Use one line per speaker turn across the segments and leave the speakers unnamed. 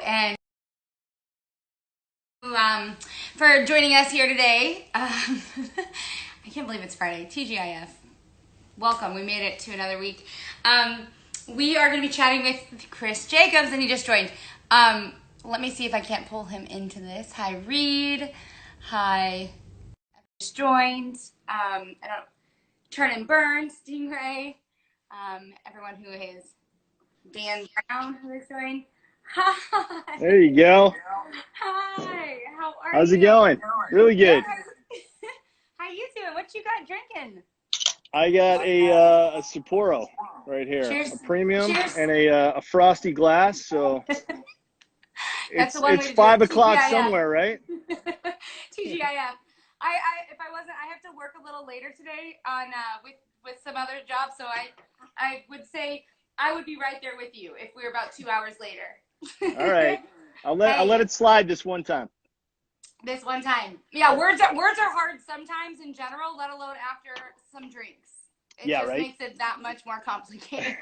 and for joining us here today. I can't believe it's Friday. TGIF. Welcome. We made it to another week. We are going to be chatting with Chris Jacobs, and he just joined. Let me see if I can't pull him into this. Hi, Reed. Hi. Just joined. Turn and Burn, Stingray. Everyone who is Dan Brown who is joined. Hi.
There you go.
Hi. How are
How's
you?
it going? Really good.
How you doing? What you got drinking?
I got a Sapporo right here,
Cheers.
a premium,
Cheers.
and a frosty glass. So
That's the one way
it's
to do
5
it.
o'clock
TGIF.
somewhere, right?
TGIF. If I wasn't, I have to work a little later today on with some other jobs, so I would say I would be right there with you if we were about 2 hours later.
All right, I'll let it slide this one time.
This one time, yeah. Words are hard sometimes in general, let alone after some drinks. It
Yeah,
just
right?
makes it that much more complicated.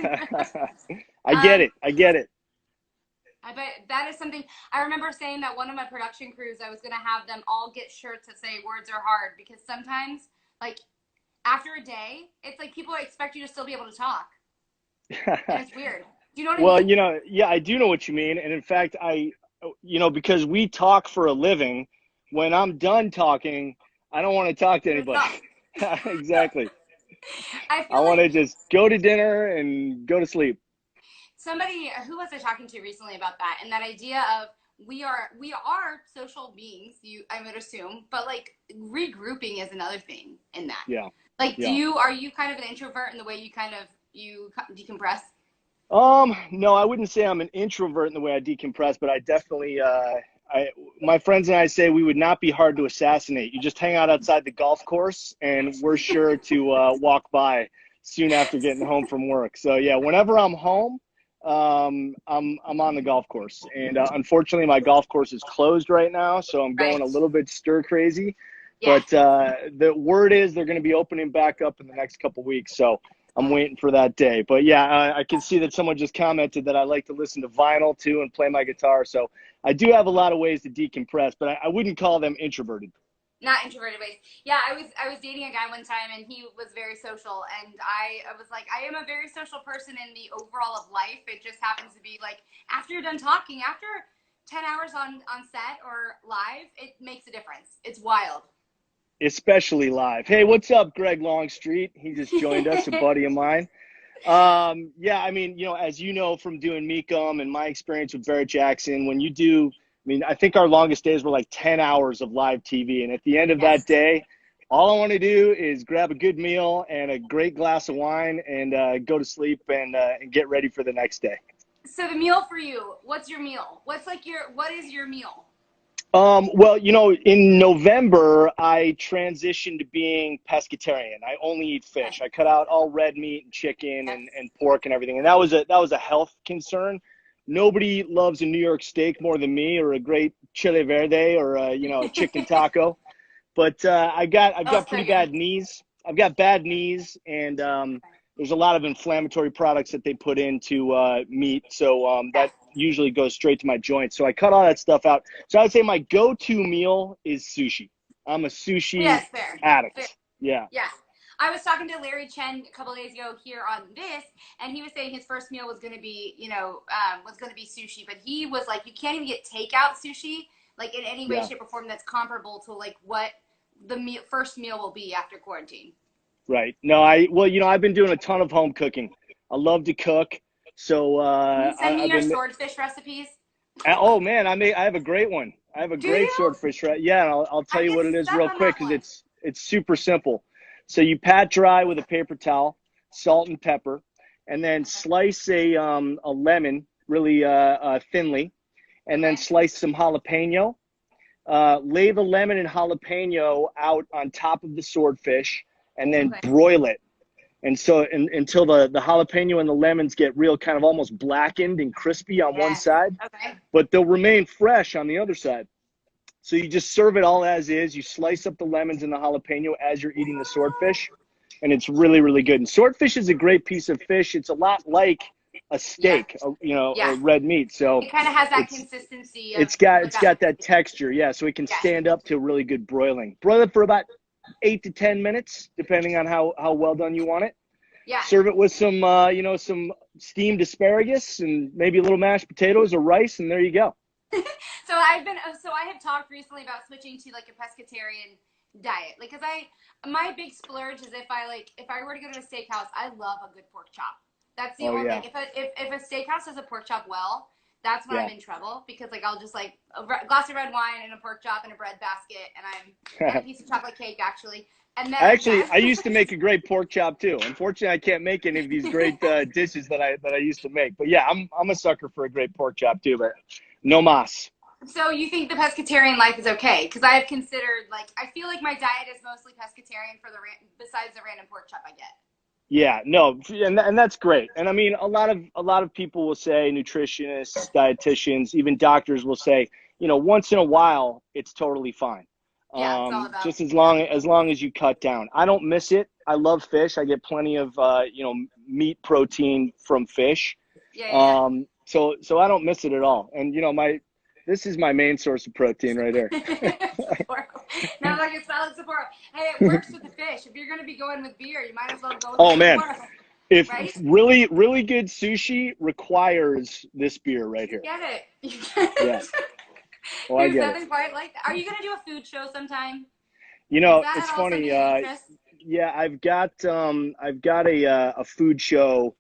I get it. I bet
that is something I remember saying that one of my production crews, I was going to have them all get shirts that say words are hard, because sometimes, like, after a day, it's like people expect you to still be able to talk. And it's weird. Do you know what I
Well,
mean?
yeah, I do know what you mean. And in fact, because we talk for a living, when I'm done talking, I don't want to talk to anybody. Exactly. I want to just go to dinner and go to sleep.
Somebody, who was I talking to recently about that? And that idea of we are social beings, I would assume, but like regrouping is another thing in that.
Yeah.
Like,
Yeah.
are you kind of an introvert in the way you decompress?
No, I wouldn't say I'm an introvert in the way I decompress, but I definitely, my friends and I say we would not be hard to assassinate. You just hang out outside the golf course, and we're sure to walk by soon after getting home from work. So yeah, whenever I'm home, I'm on the golf course, and unfortunately, my golf course is closed right now, so I'm going a little bit stir crazy.
Yeah.
But the word is they're going to be opening back up in the next couple weeks, so I'm waiting for that day. But yeah, I can see that someone just commented that I like to listen to vinyl too and play my guitar. So I do have a lot of ways to decompress, but I wouldn't call them introverted.
Not introverted ways. Yeah, I was dating a guy one time, and he was very social, and I was like, I am a very social person in the overall of life. It just happens to be like after you're done talking, after 10 hours on set or live, it makes a difference. It's wild.
Especially live. Hey, what's up, Greg Longstreet? He just joined us, a buddy of mine. Yeah, I mean, as you know from doing Meekum and my experience with Barrett Jackson, when you do, I mean, I think our longest days were like 10 hours of live TV. And at the end of that day, all I want to do is grab a good meal and a great glass of wine and go to sleep and get ready for the next day.
So the meal for you, what's your meal? What is your meal?
Well, in November, I transitioned to being pescatarian. I only eat fish. I cut out all red meat and chicken and pork and everything. And that was a health concern. Nobody loves a New York steak more than me, or a great chile verde, or a chicken taco. But I've got pretty bad knees. I've got bad knees, and there's a lot of inflammatory products that they put into meat. So that usually goes straight to my joints. So I cut all that stuff out. So I would say my go-to meal is sushi. I'm a sushi addict.
Fair.
Yeah.
Yeah. I was talking to Larry Chen a couple of days ago here on this, and he was saying his first meal was going to be, sushi. But he was like, you can't even get takeout sushi, like in any way, shape, or form that's comparable to like what the first meal will be after quarantine.
Right. No, I've been doing a ton of home cooking. I love to cook. So
Can you send me your swordfish recipes?
Oh man, I have a great one. I have a great swordfish. Yeah, I'll tell you what it is real quick, because it's super simple. So you pat dry with a paper towel, salt and pepper, and then slice a lemon really thinly, and then slice some jalapeno. Lay the lemon and jalapeno out on top of the swordfish, and then broil it. And so until the jalapeno and the lemons get real kind of almost blackened and crispy on one side, but they'll remain fresh on the other side. So you just serve it all as is. You slice up the lemons and the jalapeno as you're eating the swordfish, and it's really, really good. And swordfish is a great piece of fish. It's a lot like a steak, a red meat. So
it kind of has that consistency.
It's got that texture. Yeah. So it can stand up to really good broiling. Broil it for about 8 to 10 minutes, depending on how well done you want it.
Yeah.
Serve it with some, some steamed asparagus and maybe a little mashed potatoes or rice, and there you go.
So I have talked recently about switching to like a pescatarian diet, like, because my big splurge is if I were to go to a steakhouse, I love a good pork chop. That's the only thing. If a steakhouse does a pork chop well, that's when I'm in trouble, because like I'll just like a glass of red wine and a pork chop and a bread basket, and a piece of chocolate cake actually. And then
I used to make a great pork chop too. Unfortunately, I can't make any of these great dishes that I used to make. But yeah, I'm a sucker for a great pork chop too. But no mas.
So you think the pescatarian life is okay? Because I have considered, like, I feel like my diet is mostly pescatarian besides the random pork chop I get.
Yeah, no, and that's great. And I mean, a lot of people will say, nutritionists, dietitians, even doctors will say, once in a while, it's totally fine.
Yeah, it's all about,
just as long as you cut down. I don't miss it. I love fish. I get plenty of meat protein from fish.
Yeah.
So I don't miss it at all. And this is my main source of protein right here.
Now, like, it's not like Sapporo. Hey, it works with the fish. If you're going to be going with beer, you might as well go with Sapporo.
If really, really good sushi requires this beer right here.
You get it.
Yeah. Well, I get
nothing
it.
quite like that. Are you going to do a food show sometime?
It's funny. Yeah, I've got a food show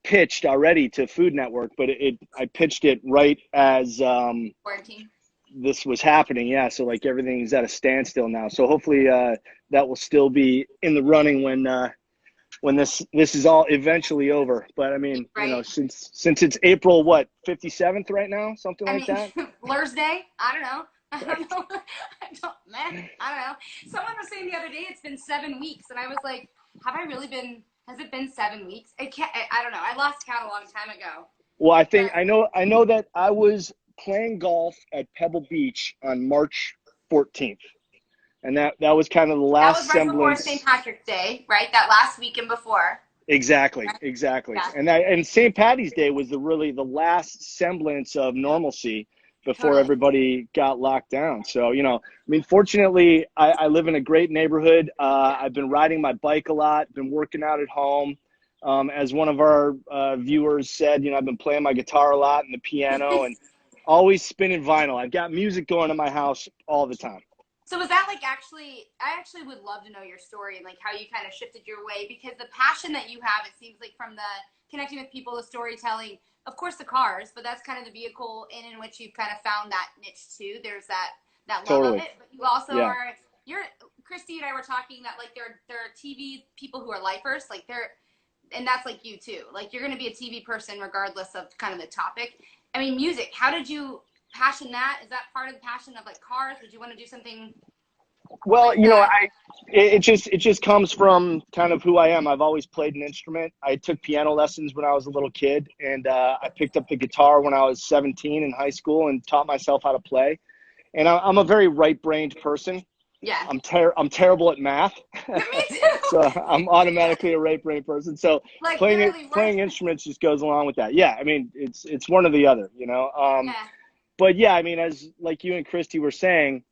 pitched already to Food Network, but I pitched it right as
quarantine.
This was happening. Yeah, so like everything's at a standstill now. So hopefully that will still be in the running when this is all eventually over. But I mean, since it's April 57th right now, something like that.
Blur's Day. I don't know. I don't know. Someone was saying the other day it's been 7 weeks, and I was like, has it been 7 weeks? I don't know. I lost count a long time ago.
Well, I know that I was playing golf at Pebble Beach on March 14th. And that was kind of the last semblance.
That was right before St. Patrick's Day, right? That last weekend before.
Exactly.
Yeah.
And St. Patty's Day was the last semblance of normalcy before everybody got locked down. So, fortunately, I live in a great neighborhood. I've been riding my bike a lot, been working out at home. As one of our viewers said, I've been playing my guitar a lot and the piano and always spinning vinyl. I've got music going in my house all the time.
So was that I actually would love to know your story and like how you kind of shifted your way, because the passion that you have, it seems like, from the connecting with people, the storytelling, of course the cars, but that's kind of the vehicle in which you've kind of found that niche too. There's that love
totally.
of it, but you also Christy and I were talking that like there are TV people who are lifers, and that's like you too. Like, you're going to be a TV person regardless of kind of the topic. I mean, music, how did you passion that? Is that part of the passion of like cars? Would you want to do something?
Well, it just comes from kind of who I am. I've always played an instrument. I took piano lessons when I was a little kid, and I picked up the guitar when I was 17 in high school and taught myself how to play. And I'm a very right-brained person.
Yeah.
I'm terrible at math.
Me too.
So I'm automatically a right-brained person. So
like
playing instruments just goes along with that. Yeah, I mean, it's one or the other,
Yeah.
But yeah, I mean, as like you and Christy were saying,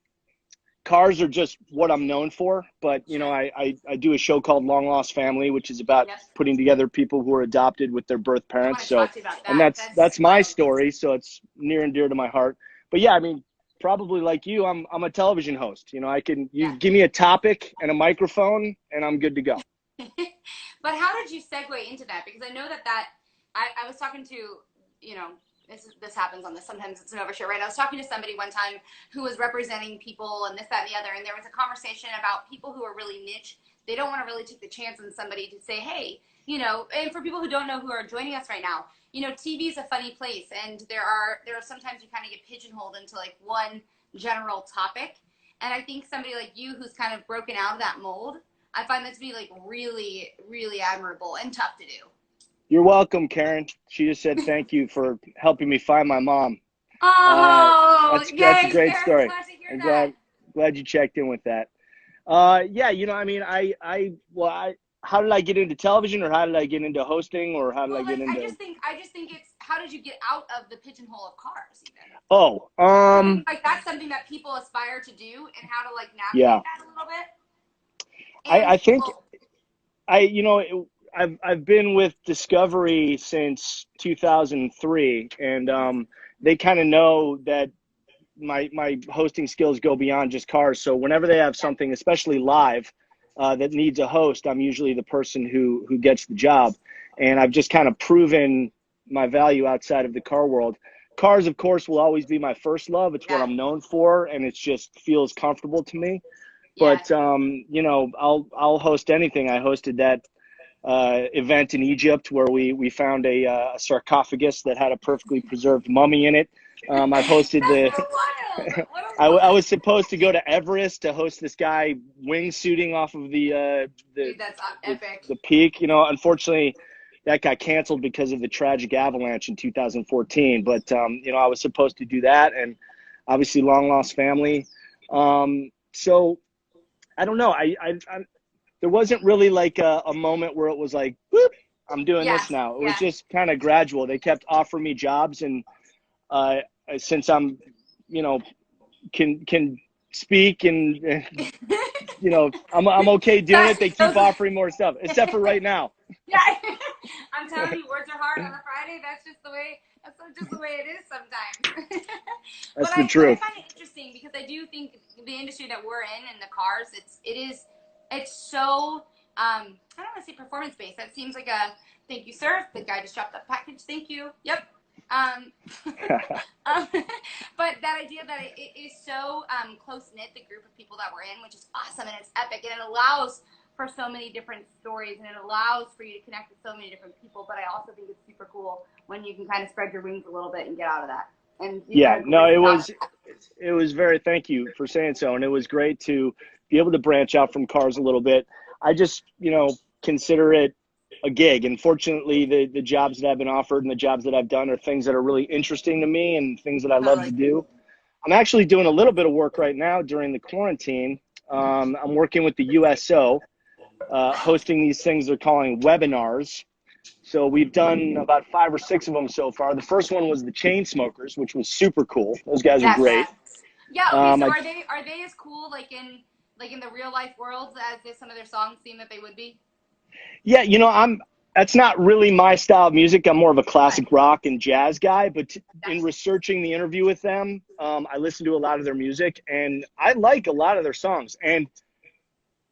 cars are just what I'm known for. But, I do a show called Long Lost Family, which is about putting together people who are adopted with their birth parents. So, and that's my story. So it's near and dear to my heart. But yeah, I mean, probably like you, I'm a television host. Give me a topic and a microphone and I'm good to go.
But how did you segue into that? Because I know that I was talking to, this happens on this, sometimes it's an overshare, right? I was talking to somebody one time who was representing people and this, that, and the other, and there was a conversation about people who are really niche. They don't want to really take the chance on somebody to say, hey, and for people who don't know, who are joining us right now, TV is a funny place, and there are sometimes you kind of get pigeonholed into like one general topic. And I think somebody like you who's kind of broken out of that mold, I find that to be like really, really admirable and tough to do.
You're welcome, Karen. She just said thank you for helping me find my mom.
Oh,
that's a great story.
Glad to hear
I'm
that.
glad you checked in with that. Yeah, I mean, how did I get into television, or how did I get into hosting, or how did I
Well,
get
like
into?
I just think it's how did you get out of the pigeonhole of cars even?
Oh,
I think like that's something that people aspire to do and how to like navigate
yeah.
that a little bit. And
I think
well,
I've been with Discovery since 2003, and they kind of know that my hosting skills go beyond just cars. So whenever they have something, especially live, that needs a host, I'm usually the person who gets the job. And I've just kind of proven my value outside of the car world. Cars, of course, will always be my first love. It's what
yeah,
I'm known for, and it just feels comfortable to me.
yeah.
But I'll host anything. I hosted that event in Egypt where we found a sarcophagus that had a perfectly preserved mummy in it. I've hosted
That's
the.
so wild. What a
I
fun.
was supposed to go to Everest to host this guy wingsuiting off of
Dude, that's epic.
the peak. Unfortunately, that got canceled because of the tragic avalanche in 2014. But I was supposed to do that, and obviously, long lost family. So I don't know. There wasn't really like a moment where it was like, whoop, I'm doing
Yeah,
this now. It was
yeah.
just kind of gradual. They kept offering me jobs, and uh, since I'm, you know, can speak and I'm okay doing it. They keep
Those,
offering more stuff, except for right now.
yeah. I'm telling you, words are hard on a Friday. That's just the way. That's just the way it is sometimes.
That's the
But I
truth.
find it interesting because I do think the industry that we're in the cars, it's so I don't want to say performance based. That seems like a thank you, sir. The guy just dropped that package. Thank you. Yep. Um, um, but that idea that it is so close knit, the group of people that we're in, which is awesome and it's epic and it allows for so many different stories and it allows for you to connect with so many different people. But I also think it's super cool when you can kind of spread your wings a little bit and get out of that. And you've
Yeah,
done a
no,
great job.
it was very, thank you for saying so. And it was great to be able to branch out from cars a little bit. I just, consider it a gig. And fortunately, the jobs that I've been offered and the jobs that I've done are things that are really interesting to me and things that I love to
Totally.
do. I'm actually doing a little bit of work right now during the quarantine. I'm working with the USO, hosting these things they're calling webinars. So we've done about 5 or 6 of them so far. The first one was the chain smokers, which was super cool. Those guys are
Yes.
great.
Yeah. Okay. So
I
are they as cool like in the real life worlds as some of their songs seem that they would be?
Yeah, that's not really my style of music. I'm more of a
Right.
classic rock and jazz guy, but in
Yes.
researching the interview with them, I listened to a lot of their music and I like a lot of their songs. And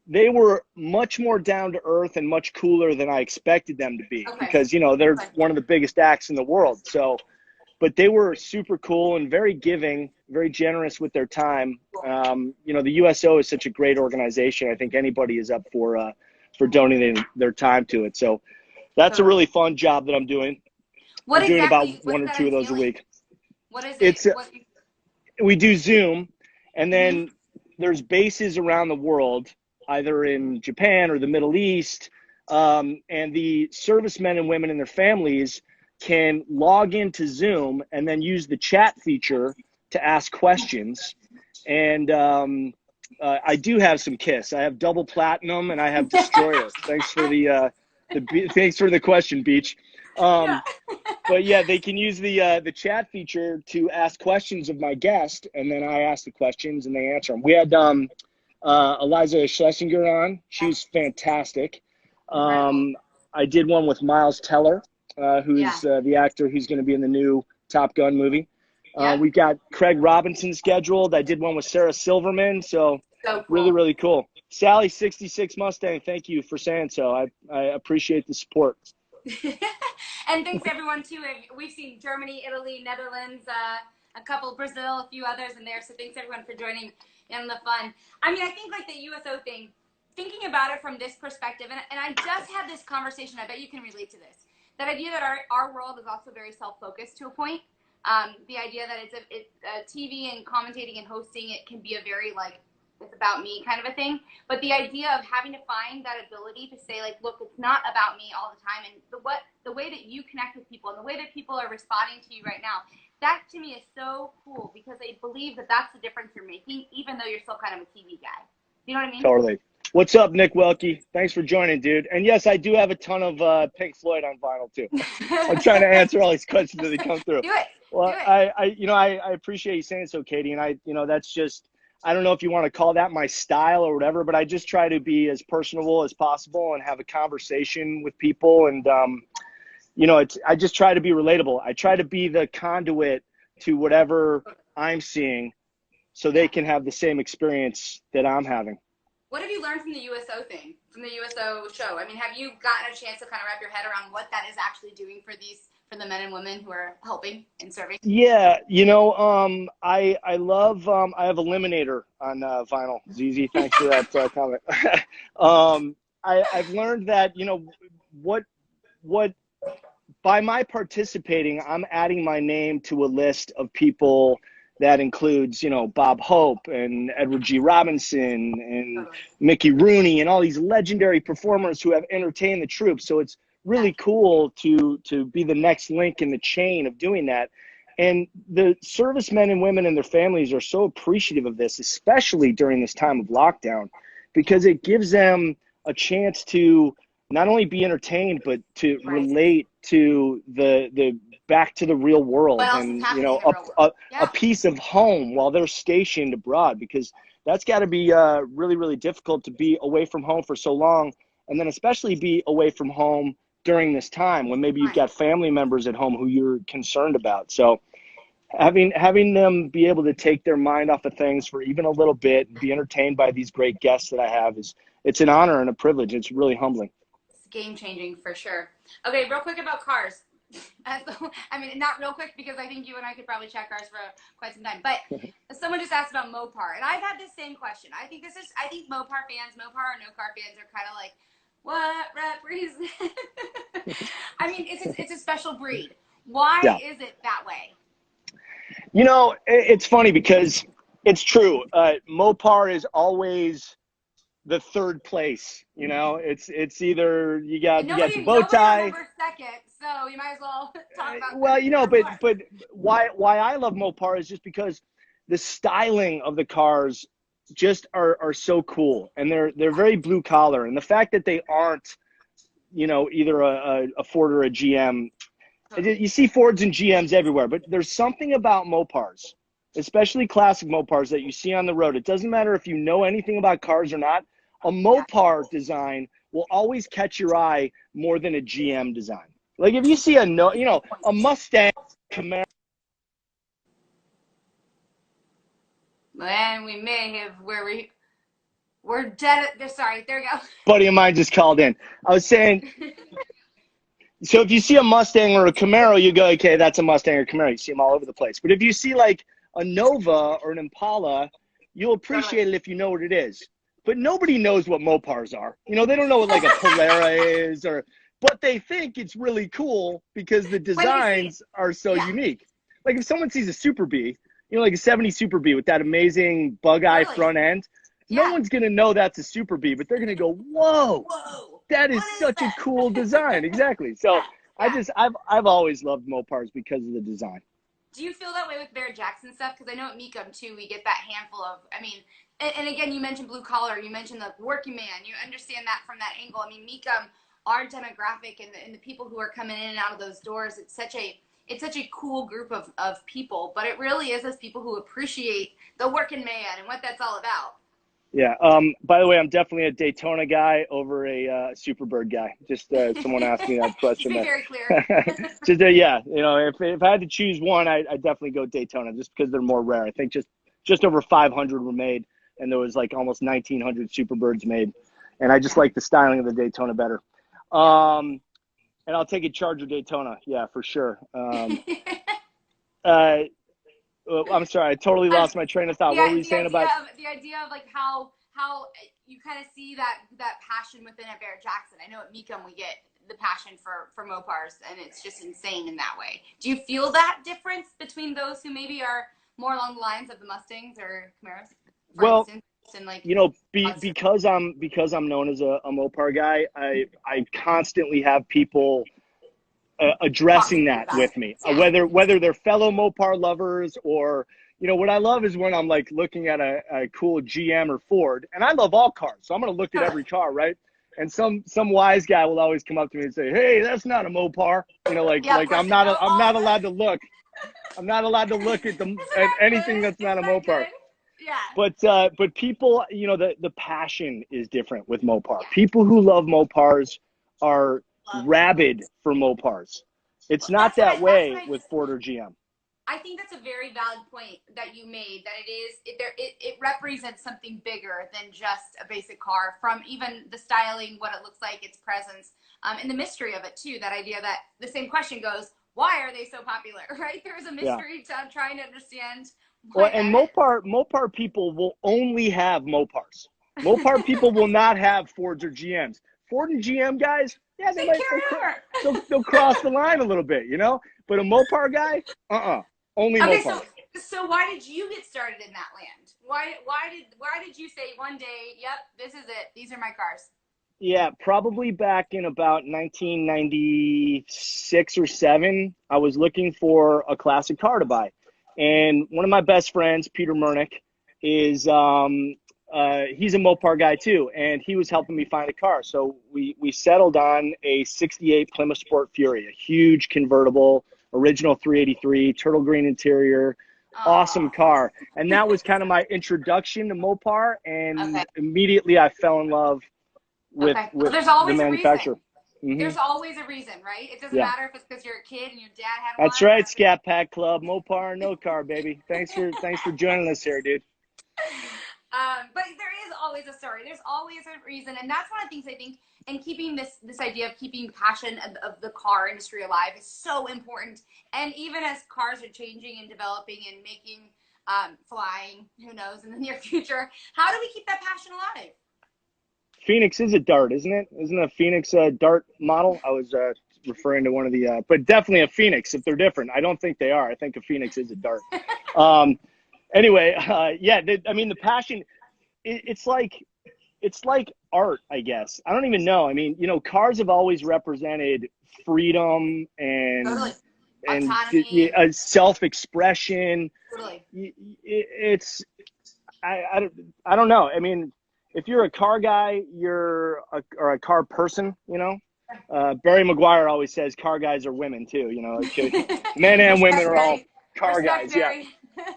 they were much more down to earth and much cooler than I expected them to be
Okay.
because, they're
Okay.
one of the biggest acts in the world. So, but they were super cool and very giving, very generous with their time. The USO is such a great organization. I think anybody is up for donating their time to it. So that's a
Totally.
really fun job that I'm doing.
What
I'm doing about
exactly?
one
What's
or
that
two of those a
entailing?
week.
What is it?
It's
What?
we do Zoom, and
Mm-hmm.
then there's bases around the world, either in Japan or the Middle East, and the servicemen and women and their families can log into Zoom and then use the chat feature to ask questions. And I do have some KISS. I have double platinum and I have Destroyer. Thanks for the question, Beach.
Yeah.
Um, but yeah, they can use the chat feature to ask questions of my guest, and then I ask the questions and they answer them. We had Eliza Schlesinger on. She was fantastic.
Incredible.
I did one with Miles Teller,
Yeah.
who's the actor who's going to be in the new Top Gun movie.
Yep.
We've got Craig Robinson scheduled. I did one with Sarah Silverman, so
So
really,
cool.
really cool. Sally 66 Mustang, thank you for saying so. I appreciate the support.
And thanks everyone too. We've seen Germany, Italy, Netherlands, a couple, Brazil, a few others in there. So thanks everyone for joining in the fun. I mean, I think like the USO thing, thinking about it from this perspective, and I just had this conversation. I bet you can relate to this. That idea that our world is also very self-focused to a point. The idea that it's TV and commentating and hosting, it can be a very like it's about me kind of a thing. But the idea of having to find that ability to say like, look, it's not about me all the time, and the way that you connect with people and the way that people are responding to you right now, that to me is so cool because I believe that that's the difference you're making, even though you're still kind of a TV guy. You know what I mean?
Totally. What's up, Nick Welke? Thanks for joining, dude. And yes, I do have a ton of Pink Floyd on vinyl too. I'm trying to answer all these questions as they come through.
Do it.
Well,
Do it.
I appreciate you saying so, Katie. And that's just, I don't know if you want to call that my style or whatever, but I just try to be as personable as possible and have a conversation with people. And, I just try to be relatable. I try to be the conduit to whatever I'm seeing so they can have the same experience that I'm having.
What have you learned from the USO thing, from the USO show? I mean, have you gotten a chance to kind of wrap your head around what that is actually doing for the men and women who are helping and serving?
Yeah, I love, I have Eliminator on vinyl. ZZ, thanks for that comment. I've learned that, what by my participating, I'm adding my name to a list of people that includes, Bob Hope and Edward G. Robinson and Mickey Rooney and all these legendary performers who have entertained the troops. So it's really cool to be the next link in the chain of doing that. And the servicemen and women and their families are so appreciative of this, especially during this time of lockdown, because it gives them a chance to not only be entertained, but to relate to the back to the real world and, a piece of home while they're stationed abroad, because that's got to be really, really difficult to be away from home for so long. And then especially be away from home during this time when maybe you've got family members at home who you're concerned about. So having them be able to take their mind off of things for even a little bit and be entertained by these great guests that I have it's an honor and a privilege. It's really humbling.
It's game changing for sure. Okay, real quick about cars. I mean, not real quick because I think you and I could probably chat cars for quite some time. But someone just asked about Mopar, and I've had the same question. I think Mopar or no car fans are kind of like, what represent? I mean, it's a special breed. Why is it that way?
It's funny because it's true. Mopar is always the third place. It's either you got the bow tie.
Second, so you might as well talk about.
Well, but why I love Mopar is just because the styling of the cars just are so cool, and they're very blue collar, and the fact that they aren't, either a Ford or a GM. You see Fords and GMs everywhere, but there's something about Mopars, especially classic Mopars, that you see on the road. It doesn't matter if you know anything about cars or not. A Mopar design will always catch your eye more than a GM design. Like if you see a Mustang Camaro.
And we may have we're dead. Sorry, there we go.
Buddy of mine just called in. I was saying, so if you see a Mustang or a Camaro, you go, okay, that's a Mustang or Camaro. You see them all over the place. But if you see like a Nova or an Impala, you'll appreciate it if you know what it is. But nobody knows what Mopars are. They don't know what like a Polera is, but they think it's really cool because the designs are so unique. Like if someone sees a Super B, like a 70 Super B with that amazing bug eye front end, no one's going to know that's a Super B, but they're going to go, whoa, that is such a cool design. Exactly. So I've always loved Mopars because of the design.
Do you feel that way with Barrett Jackson stuff? Because I know at Mecum too, we get that handful of, and again, you mentioned blue collar, you mentioned the working man, you understand that from that angle. I mean, Mecum, our demographic and the people who are coming in and out of those doors, it's such a cool group of people, but it really is those people who appreciate the working man and what that's all about.
Yeah. By the way, I'm definitely a Daytona guy over a Superbird guy. Just someone asked me that question.
Be very clear.
Just if I had to choose one, I'd definitely go Daytona just because they're more rare. I think just over 500 were made, and there was like almost 1,900 Superbirds made, and I just like the styling of the Daytona better. And I'll take a Charger Daytona. Yeah, for sure. I'm sorry, I totally lost my train of thought. What were you saying about
the idea of like how you kind of see that passion within a Barrett Jackson? I know at Mecum we get the passion for Mopars, and it's just insane in that way. Do you feel that difference between those who maybe are more along the lines of the Mustangs or Camaros?
Well, because I'm known as a Mopar guy, I constantly have people addressing that with me, whether they're fellow Mopar lovers or, you know, what I love is when I'm like looking at a cool GM or Ford, and I love all cars, so I'm going to look at every car, right? And some wise guy will always come up to me and say, "Hey, that's not a Mopar." You know, like I'm not allowed to look. I'm not allowed to look at anything that's not a Mopar.
Yeah.
But people, you know, the passion is different with Mopar. People who love Mopars are rabid for Mopars. It's not that way with Ford or GM.
I think that's a very valid point that you made, that it represents something bigger than just a basic car, from even the styling, what it looks like, its presence, and the mystery of it too. That idea that the same question goes, why are they so popular, right? There's a mystery to trying to understand.
Well, and Mopar people will only have Mopars. Mopar people will not have Fords or GMs. Ford and GM guys, yeah, they'll cross the line a little bit, you know? But a Mopar guy, only Mopar.
So why did you get started in that land? Why did you say one day, yep, this is it, these are my cars?
Yeah, probably back in about 1996 or 7, I was looking for a classic car to buy. And one of my best friends, Peter Murnick, is he's a Mopar guy too, and he was helping me find a car. So we settled on a 68 Plymouth Sport Fury, a huge convertible, original 383, turtle green interior, awesome car. And that was kind of my introduction to Mopar, and immediately I fell in love with
there's always
the manufacturer.
There's always a reason, right? It doesn't matter if it's because you're a kid and your dad had
one. That's right, Scat Pack Club, Mopar, no car, baby. Thanks for joining us here, dude.
But there is always a story. There's always a reason, and that's one of the things I think. And keeping this idea of keeping passion of the car industry alive is so important. And even as cars are changing and developing and making flying, who knows, in the near future, how do we keep that passion alive?
Phoenix is a Dart, isn't it? Isn't a Phoenix a Dart model? I was referring to one of the, but definitely a Phoenix if they're different. I don't think they are. I think a Phoenix is a Dart. Anyway, I mean, the passion, it's like art, I guess. I don't even know. I mean, you know, cars have always represented freedom and self-expression.
Totally.
I don't know. I mean, if you're a car guy, or a car person, you know. Barry Maguire always says car guys are women too. You know, men and women are all car guys.
Barry.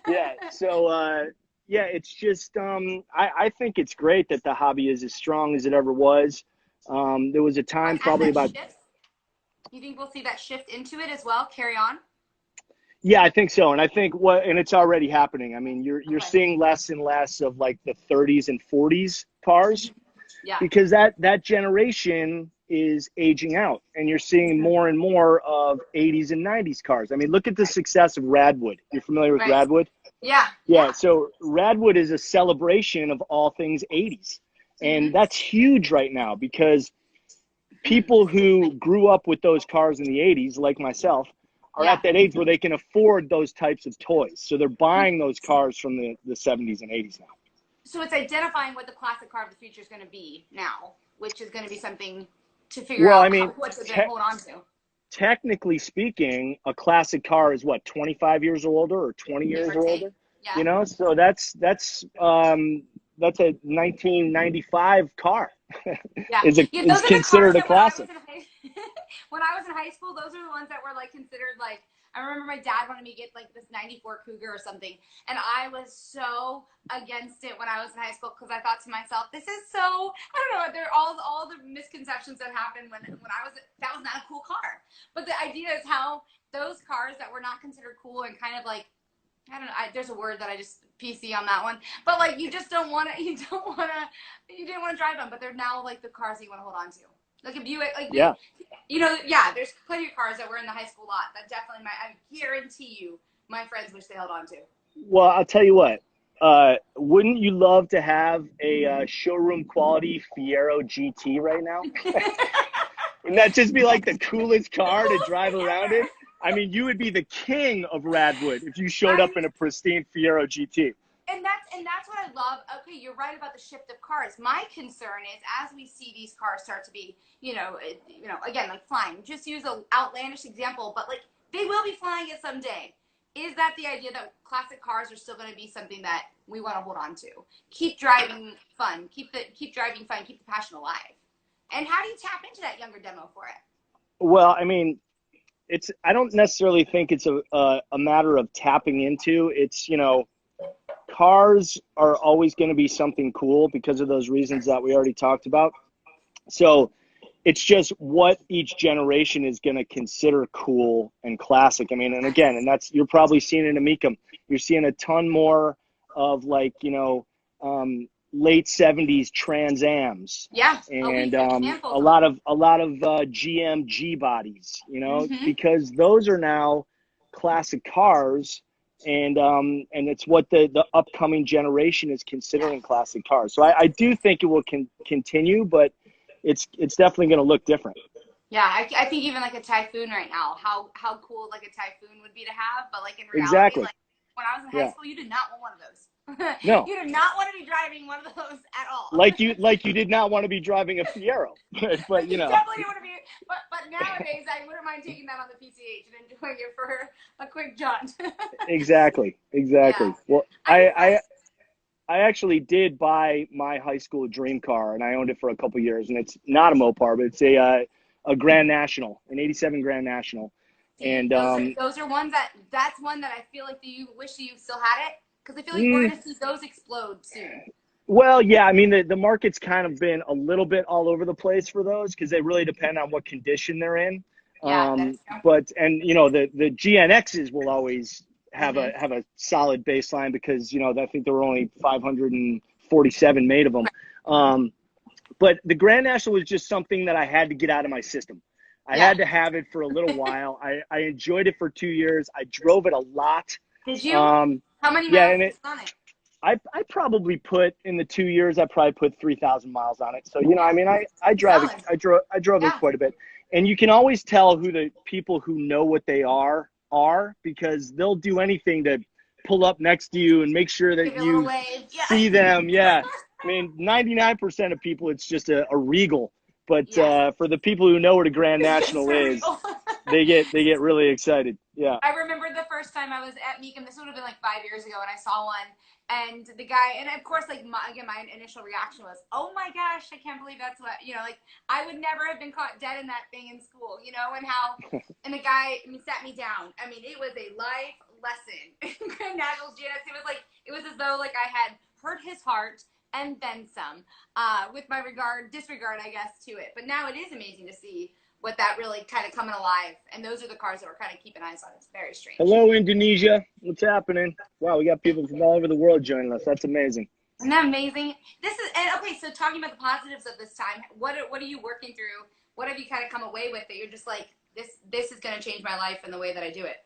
Yeah. So it's just I think it's great that the hobby is as strong as it ever was. There was a time probably about.
You think we'll see that shift into it as well? Carry on.
Yeah, I think so. And I think and it's already happening. I mean, you're seeing less and less of like the 30s and 40s cars, because that generation is aging out, and you're seeing more and more of 80s and 90s cars. I mean, look at the success of Redwood. You're familiar with Redwood?
Yeah.
So Redwood is a celebration of all things 80s. And that's huge right now, because people who grew up with those cars in the 80s, like myself, are at that age where they can afford those types of toys. So they're buying those cars from the 70s and 80s now.
So it's identifying what the classic car of the future is going to be now, which is going to be something to figure out what to hold on to.
Technically speaking, a classic car is what, 25 years older or 20 years older?
Yeah.
You know, so that's a 1995 car. is considered a classic.
When I was in high school, those are the ones that were like considered like. I remember my dad wanted me to get like this 94 Cougar or something, and I was so against it when I was in high school, because I thought to myself, this is so, I don't know, there are all the misconceptions that happened when I was, that was not a cool car. But the idea is how those cars that were not considered cool and kind of like, I don't know, there's a word that I just PC on that one, but like you just don't want to, you didn't want to drive them, but they're now like the cars that you want to hold on to. Like a Buick, like there's plenty of cars that were in the high school lot that definitely I guarantee you my friends wish they held on to.
Well, I'll tell you what, wouldn't you love to have a showroom quality Fiero GT right now? Wouldn't that just be like the coolest car to drive around in? I mean, you would be the king of Redwood if you showed up in a pristine Fiero GT.
and that's what I love. Okay, you're right about the shift of cars. My concern is as we see these cars start to be, again, like flying. Just use an outlandish example, but like they will be flying it someday. Is that the idea that classic cars are still going to be something that we want to hold on to? Keep driving fun. Keep driving fun. Keep the passion alive. And how do you tap into that younger demo for it?
Well, I mean, I don't necessarily think it's a matter of tapping into. It's, cars are always going to be something cool because of those reasons that we already talked about. So it's just what each generation is going to consider cool and classic. I mean, and again, and you're probably seeing it in Amica. You're seeing a ton more of like, late 70s Trans Ams.
Yeah.
And a lot of GM G bodies, because those are now classic cars, and it's what the upcoming generation is considering classic cars. So I do think it will continue, but it's definitely going to look different.
Yeah, I think even like a Typhoon right now, how cool like a Typhoon would be to have, but like in reality,
exactly.
like when I was in high school, you did not want one of those.
No.
You did not want to be driving one of those at all.
Like you did not want to be driving a Fiero, but
you definitely want to be. But nowadays, I wouldn't mind taking that on the PCH and enjoying it for a quick jaunt.
Exactly. Yeah. Well, I actually did buy my high school dream car, and I owned it for a couple years, and it's not a Mopar, but it's a Grand National, an '87 Grand National. And
those are ones that's one that I feel like you wish you still had it. Because I feel like we're going to see those explode soon.
Well, yeah, I mean, the market's kind of been a little bit all over the place for those because they really depend on what condition they're in.
Yeah,
but the GNXs will always have a solid baseline because, I think there were only 547 made of them. But the Grand National was just something that I had to get out of my system. I had to have it for a little while. I enjoyed it for 2 years. I drove it a lot.
Did you? How many miles on it?
I probably put in the 2 years. I probably put 3,000 miles on it. So I mean, I drove it quite a bit, and you can always tell who the people who know what they are because they'll do anything to pull up next to you and make sure that you see them. Yeah, I mean, 99% of people it's just a Regal, but for the people who know what a Grand National is, they get really excited. Yeah.
I remember the first time I was at Meekum, this would have been like 5 years ago, and I saw one, and the guy, and of course, like, my initial reaction was, oh my gosh, I can't believe that's what, like, I would never have been caught dead in that thing in school, and the guy sat me down. I mean, it was a life lesson. Grand Nationals GNX, it was as though, like, I had heard his heart and then some, with my disregard, I guess, to it. But now it is amazing to see what that really kind of coming alive, and those are the cars that we're kind of keeping eyes on. It's very strange.
Hello, Indonesia. What's happening? Wow, we got people from all over the world joining us. That's amazing.
Isn't that amazing? Okay, so talking about the positives of this time, what are you working through? What have you kind of come away with that you're just like, this is going to change my life and the way that I do it?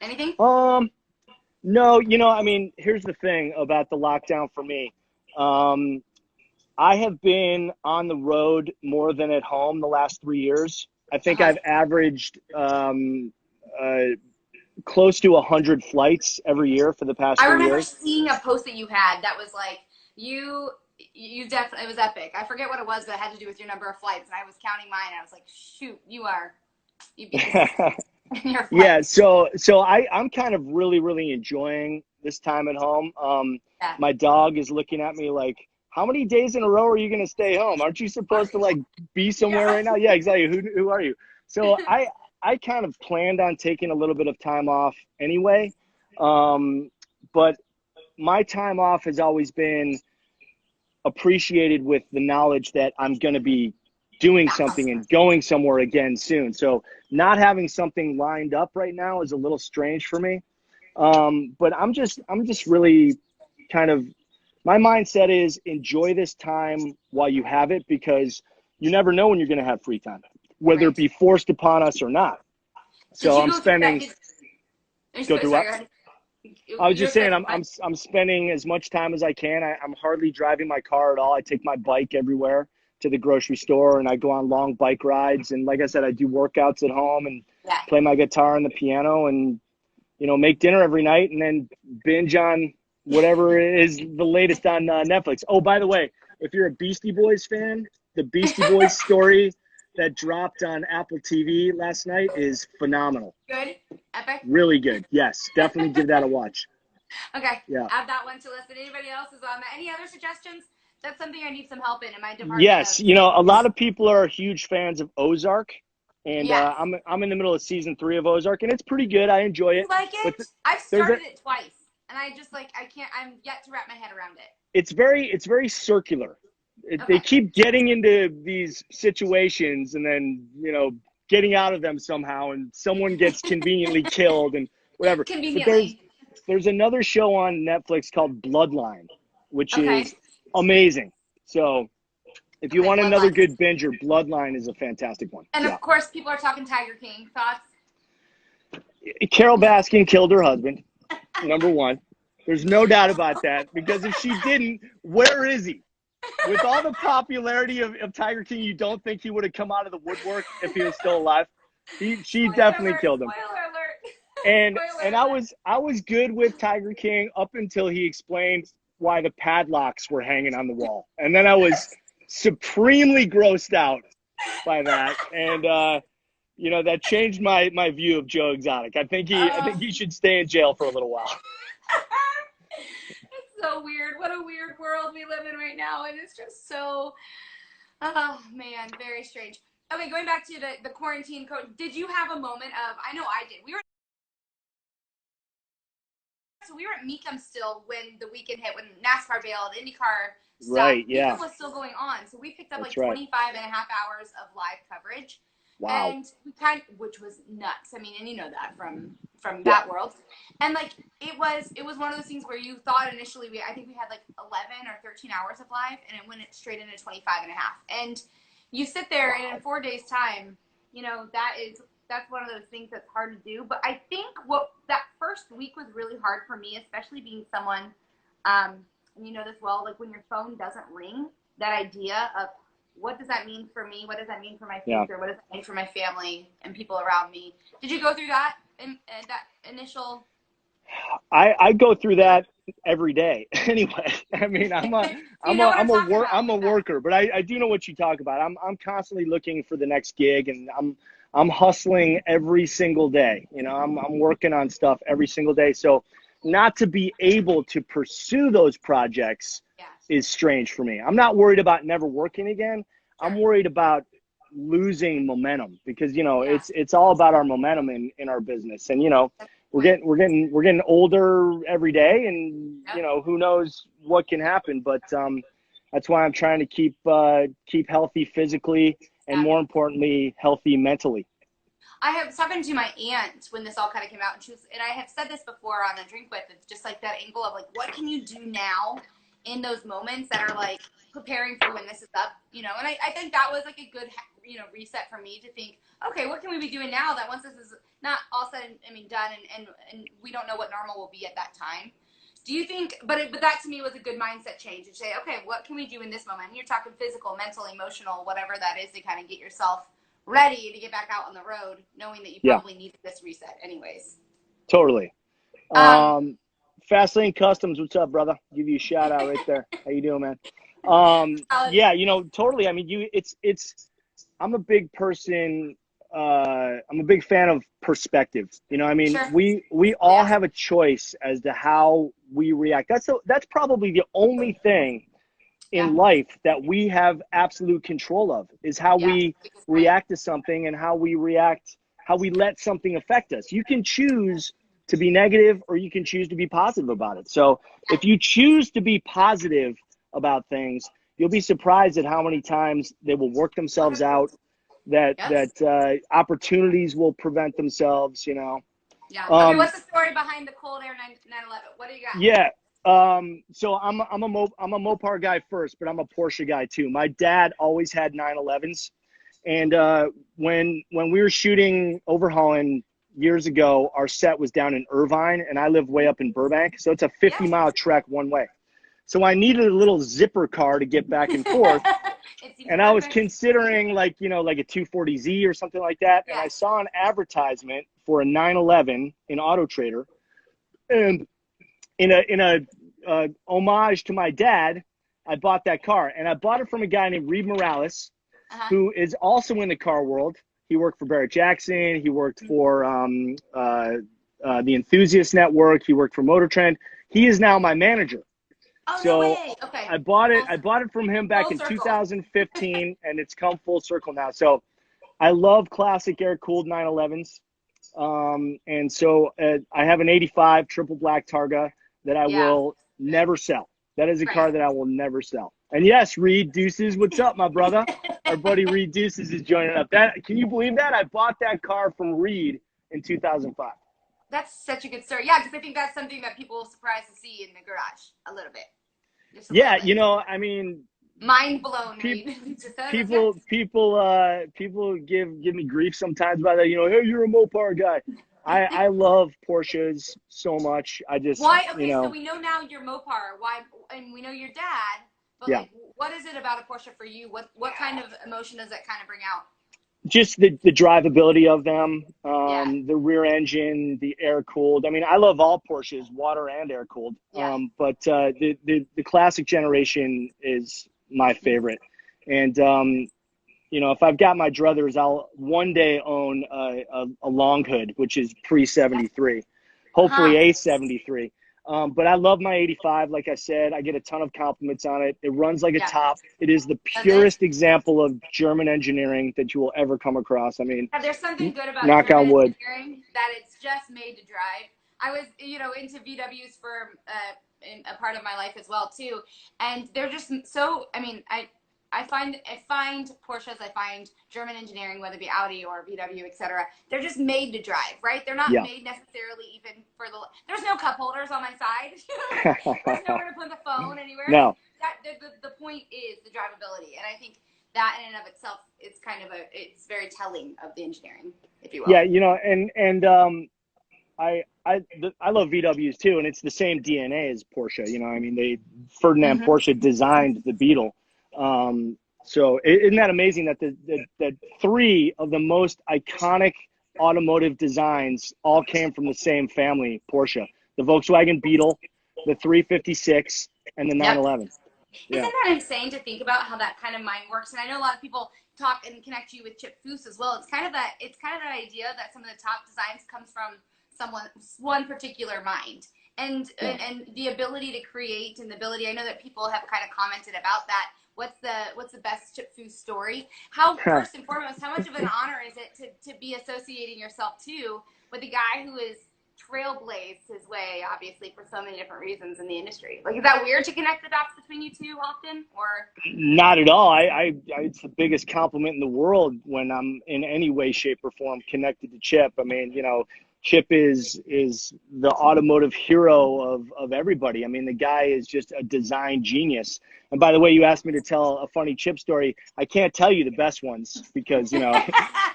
Anything?
No, I mean, here's the thing about the lockdown for me. I have been on the road more than at home the last 3 years. I think I've averaged close to 100 flights every year for the past 3 years.
I remember seeing a post that you had that was like, you definitely, it was epic. I forget what it was, but it had to do with your number of flights, and I was counting mine, and I was like, shoot,
yeah, so I'm kind of really, really enjoying this time at home. My dog is looking at me like, how many days in a row are you going to stay home? Aren't you supposed to like be somewhere right now? Yeah, exactly. Who are you? So I kind of planned on taking a little bit of time off anyway. But my time off has always been appreciated with the knowledge that I'm going to be doing something and going somewhere again soon. So not having something lined up right now is a little strange for me. But I'm just really kind of, my mindset is enjoy this time while you have it, because you never know when you're going to have free time, whether it be forced upon us or not. So I'm spending. Go through what? I was just saying I'm spending as much time as I can. I'm hardly driving my car at all. I take my bike everywhere to the grocery store, and I go on long bike rides. And like I said, I do workouts at home and play my guitar and the piano, and make dinner every night, and then binge on whatever is the latest on Netflix. Oh, by the way, if you're a Beastie Boys fan, the Beastie Boys story that dropped on Apple TV last night is phenomenal.
Good? Epic?
Really good. Yes, definitely give that a watch.
Okay.
Yeah.
Add that one to list. And anybody else is on that? Any other suggestions? That's something I need some help in my department.
Yes, you know, a lot of people are huge fans of Ozark. And
yes.
I'm in the middle of season 3 of Ozark, and it's pretty good. I enjoy it.
You like it? I've started it twice, and I just I can't. I'm yet to wrap my head around it.
It's very circular.
Okay.
They keep getting into these situations, and then getting out of them somehow, and someone gets conveniently killed and whatever.
Conveniently.
But there's another show on Netflix called Bloodline, which is amazing. So if you want another good binger, Bloodline is a fantastic one.
And of course, people are talking Tiger King. Thoughts?
Carol Baskin killed her husband, number one. There's no doubt about that, because if she didn't, where is he? With all the popularity of Tiger King, you don't think he would have come out of the woodwork if he was still alive? She definitely killed him.
Spoiler alert.
And I was good with Tiger King up until he explained why the padlocks were hanging on the wall. And then I was supremely grossed out by that. And that changed my view of Joe Exotic. I think he should stay in jail for a little while.
It's so weird. What a weird world we live in right now. And it's just so, oh man, very strange. Okay, going back to the quarantine code, did you have a moment of, I know I did. We were at Mecum still when the weekend hit, when NASCAR bailed, IndyCar stuff.
Right, yeah.
Mecum was still going on. So we picked up
25
and a half hours of live coverage.
Wow.
And we which was nuts. I mean, and you know that from that world. And it was one of those things where you thought initially I think we had 11 or 13 hours of live, and it went straight into 25 and a half. And you sit there and in 4 days time, that's one of those things that's hard to do. But I think that first week was really hard for me, especially being someone, and you know this well, when your phone doesn't ring, that idea of what does that mean for me? What does that mean for my future? What does that mean for my family and people around me? Did you go through that that initial?
I go through that every day. Anyway, I mean, I'm a worker, but I do know what you talk about. I'm constantly looking for the next gig, and I'm hustling every single day. I'm working on stuff every single day. So not to be able to pursue those projects is strange for me. I'm not worried about never working again. I'm worried about losing momentum, because it's all about our momentum in our business. And we're getting older every day, and who knows what can happen. But that's why I'm trying to keep healthy physically, and more importantly, healthy mentally.
I was talking to my aunt when this all kind of came out, and I have said this before on a drink with. It's just that angle of what can you do now in those moments that are preparing for when this is up, and I think that was a good reset for me to think, okay, what can we be doing now that once this is not all said and done, and we don't know what normal will be at that time. Do you think, but that to me was a good mindset change to say, okay, what can we do in this moment? And you're talking physical, mental, emotional, whatever that is, to kind of get yourself ready to get back out on the road, knowing that you probably need this reset anyways.
Totally. Fastlane Customs, what's up, brother? Give you a shout out right there. How you doing, man? Totally. I mean, I'm a big person. I'm a big fan of perspective.
Sure.
We all have a choice as to how we react. That's probably the only thing in life that we have absolute control of, is how we react to something, and how we let something affect us. You can choose to be negative, or you can choose to be positive about it. So if you choose to be positive about things, you'll be surprised at how many times they will work themselves out, that opportunities will prevent themselves, Yeah.
Okay, what's the story behind the Cold Air 911? What do you got?
Yeah. So I'm a Mopar guy first, but I'm a Porsche guy too. My dad always had 911s. And when we were shooting Overhauling years ago, our set was down in Irvine, and I live way up in Burbank. So it's a 50-mile trek one way. So I needed a little zipper car to get back and forth. And I was considering like a 240Z or something like that. And I saw an advertisement for a 911 in Auto Trader. And in a homage to my dad, I bought that car, and I bought it from a guy named Reed Morales, who is also in the car world. He worked for Barrett Jackson. He worked for the Enthusiast Network. He worked for Motor Trend. He is now my manager.
Oh,
So
no way. Okay.
I bought it from him back in 2015, and it's come full circle now. So I love classic air-cooled 911s. And so I have an 85 triple black Targa that I will never sell. That is a car that I will never sell. And yes, Reed Deuces, what's up, my brother? Our buddy Reed Deuces is joining up. Can you believe that? I bought that car from Reed in 2005.
That's such a good story. Yeah, because I think that's something that people are surprised to see in the garage a little bit.
Yeah, you know, I mean,
mind blown.
People give me grief sometimes about that. You know, hey, you're a Mopar guy. I love Porsches so much. I just
why? Okay,
you know,
so we know now you're Mopar. Why? And we know your dad. But like, what is it about a Porsche for you? What kind of emotion does that kind of bring out?
Just the drivability of them, the rear engine, the air cooled. I mean, I love all Porsches, water and air cooled. But the classic generation is my favorite. And you know, if I've got my druthers, I'll one day own a long hood, which is pre-73, hopefully a 73. But I love my 85. Like I said, I get a ton of compliments on it. It runs like a top. It is the purest example of German engineering that you will ever come across. I mean,
there's something good about
knock
German
on wood
engineering that it's just made to drive. I was, you know, into VWs for a part of my life as well too, and they're just so. I mean, I find Porsches, I find German engineering, whether it be Audi or VW, etc. They're just made to drive, right? They're not made necessarily even for the. There's no cup holders on my side. There's nowhere to put the phone anywhere.
No.
The point is the drivability, and I think that in and of itself is kind of it's very telling of the engineering, if you will.
Yeah, you know, and I love VWs too, and it's the same DNA as Porsche. You know, I mean, Ferdinand Porsche designed the Beetle. So isn't that amazing that that three of the most iconic automotive designs all came from the same family, Porsche? The Volkswagen Beetle, the 356, and the 911.
Isn't that insane to think about how that kind of mind works? And I know a lot of people talk and connect you with Chip Foose as well. It's kind of that idea that some of the top designs comes from one particular mind. And the ability to create and the ability, I know that people have kind of commented about that. What's the best Chip Foose story? How, first and foremost, how much of an honor is it to be associating yourself too with a guy who is trailblazed his way, obviously, for so many different reasons in the industry? Like, is that weird to connect the dots between you two often, or? Not
at all. It's the biggest compliment in the world when I'm in any way, shape, or form connected to Chip. I mean, you know, Chip is the automotive hero of everybody. I mean, the guy is just a design genius. And by the way, you asked me to tell a funny Chip story. I can't tell you the best ones because, you know,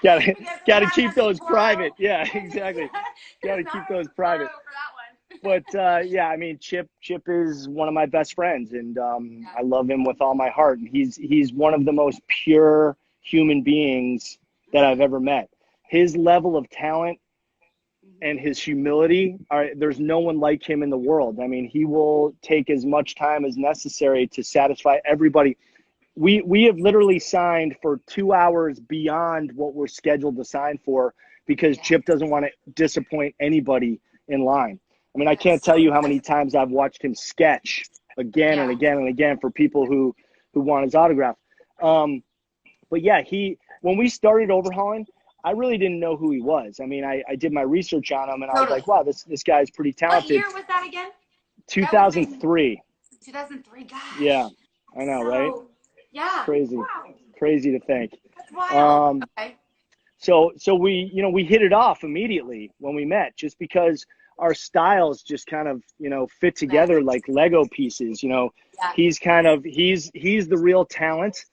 gotta keep those private. Yeah, exactly. Gotta keep those private. But yeah, I mean, Chip is one of my best friends, and I love him with all my heart. He's one of the most pure human beings that I've ever met. His level of talent and his humility, there's no one like him in the world. I mean, he will take as much time as necessary to satisfy everybody. We have literally signed for 2 hours beyond what we're scheduled to sign for because Chip doesn't want to disappoint anybody in line. I mean, I can't tell you how many times I've watched him sketch again and again and again for people who want his autograph. But yeah, when we started overhauling, I really didn't know who he was. I mean, I did my research on him, and I was like, wow, this guy's pretty talented.
What year was that again?
2003.
2003, gosh.
Yeah, I know, right?
Yeah.
Crazy.
Wow.
Crazy to think.
That's wild. Okay.
So we hit it off immediately when we met, just because our styles just kind of, fit together like Lego pieces. He's the real talent,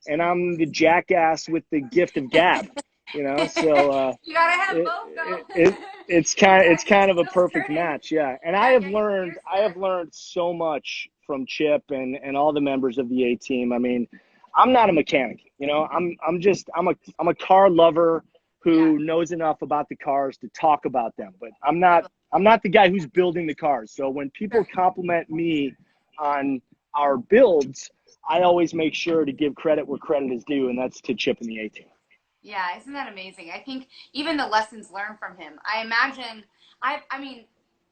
and I'm the jackass with the gift of gab. So
you gotta have both though.
it's kind of a perfect match, yeah. And I have learned so much from Chip and all the members of the A team. I mean, I'm not a mechanic, I'm a car lover who knows enough about the cars to talk about them, but I'm not I'm not the guy who's building the cars. So when people compliment me on our builds, I always make sure to give credit where credit is due, and that's to Chip and the A-Team.
Yeah, isn't that amazing? I think even the lessons learned from him. I imagine, I mean,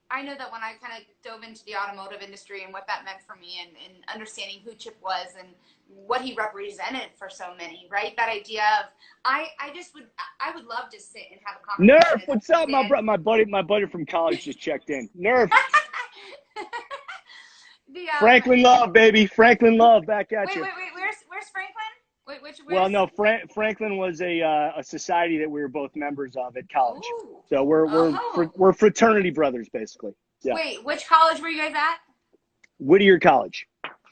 I know that when I kind of dove into the automotive industry and what that meant for me and understanding who Chip was and what he represented for so many, right? That idea of, I would love to sit and have a conversation.
Nerf, what's up, my buddy from college just checked in. Nerf. Franklin Love, baby. Franklin Love back at you.
Wait. Where's Franklin? Where's
well, no, Franklin was a society that we were both members of at college. Ooh. So we're fraternity brothers, basically. Yeah.
Wait, which college were you guys at?
Whittier College.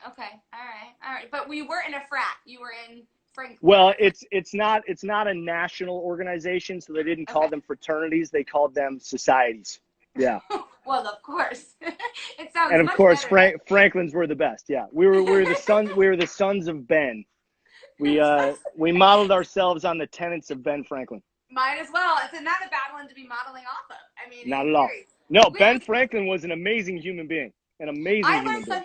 Okay, all right. But we weren't in a frat. You were in Franklin.
Well, it's not a national organization, so they didn't call them fraternities. They called them societies. Yeah.
Well, of course. It sounds.
And of course, Franklins were the best. Yeah, we were the sons of Ben. We modeled ourselves on the tenets of Ben Franklin.
Might as well. It's not a bad one to be modeling off of. I mean,
not at all. No, Ben Franklin was an amazing human being. An amazing human being.